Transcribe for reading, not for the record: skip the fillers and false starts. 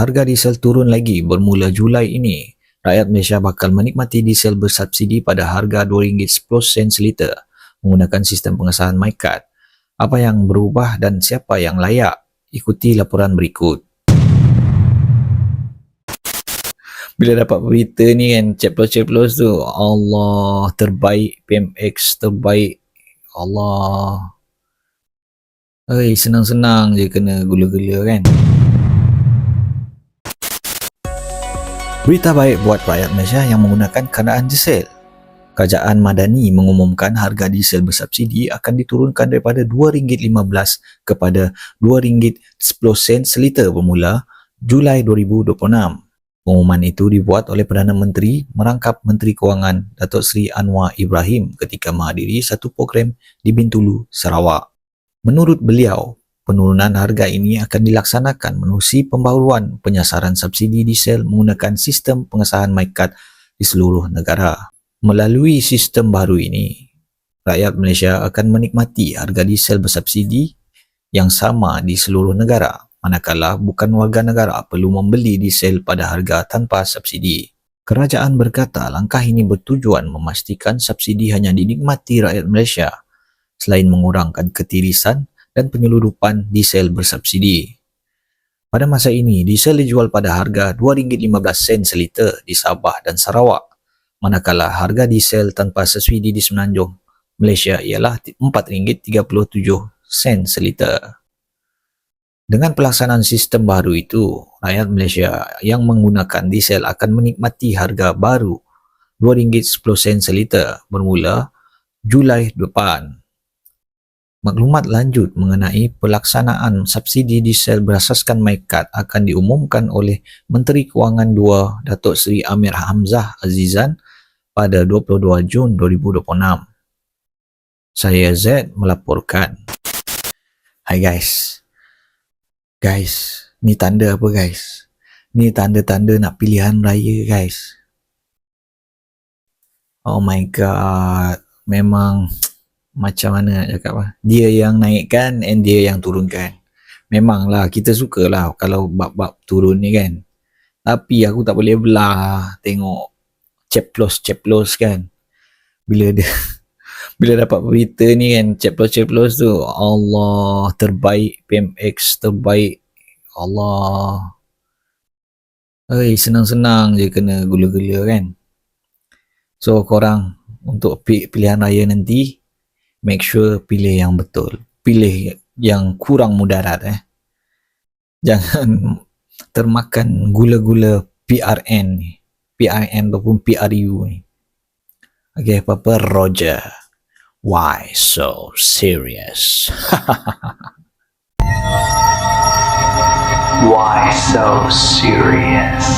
harga diesel turun lagi bermula Julai ini. Rakyat Malaysia bakal menikmati diesel bersubsidi pada harga RM2.10 seliter menggunakan sistem pengesahan MyKad. Apa yang berubah dan siapa yang layak? Ikuti laporan berikut. Bila dapat berita ni kan, ceplos-ceplos tu, Allah, terbaik, PMX terbaik. Allah. Senang-senang je kena gula-gula kan. Berita baik buat rakyat Malaysia yang menggunakan kenderaan diesel. Kerajaan Madani mengumumkan harga diesel bersubsidi akan diturunkan daripada RM2.15 kepada RM2.10 seliter bermula Julai 2026. Pengumuman itu dibuat oleh Perdana Menteri merangkap Menteri Kewangan Datuk Seri Anwar Ibrahim ketika menghadiri satu program di Bintulu, Sarawak. Menurut beliau, penurunan harga ini akan dilaksanakan menerusi pembaharuan penyasaran subsidi diesel menggunakan sistem pengesahan MyKad di seluruh negara. Melalui sistem baru ini, rakyat Malaysia akan menikmati harga diesel bersubsidi yang sama di seluruh negara, manakala bukan warga negara perlu membeli diesel pada harga tanpa subsidi. Kerajaan berkata langkah ini bertujuan memastikan subsidi hanya dinikmati rakyat Malaysia selain mengurangkan ketirisan dan penyeludupan diesel bersubsidi. Pada masa ini, diesel dijual pada harga RM2.15 seliter di Sabah dan Sarawak, manakala harga diesel tanpa subsidi di Semenanjung Malaysia ialah RM4.37 seliter. Dengan pelaksanaan sistem baru itu, rakyat Malaysia yang menggunakan diesel akan menikmati harga baru RM2.10 seliter bermula Julai depan. Maklumat lanjut mengenai pelaksanaan subsidi diesel berasaskan MyKad akan diumumkan oleh Menteri Kewangan II Datuk Seri Amir Hamzah Azizan pada 22 Jun 2026. Saya Z melaporkan. Hai guys. Guys, ni tanda apa guys? Ni tanda-tanda nak pilihan raya guys. Oh my god. Memang macam mana nak cakap lah. Dia yang naikkan and dia yang turunkan. Memanglah kita sukalah kalau bab-bab turun ni kan. Tapi aku tak boleh belah tengok ceplos-ceplos kan. Bila dapat berita ni kan, ceplos-ceplos tu, Allah, terbaik, PMX terbaik. Allah. Senang-senang je kena gula-gula kan. So korang untuk pilihan raya nanti, make sure pilih yang betul. Pilih yang kurang mudarat Jangan termakan gula-gula PRN ni. PRN ataupun PRU ni. Okay, Papa Roger. Why so serious? Why so serious?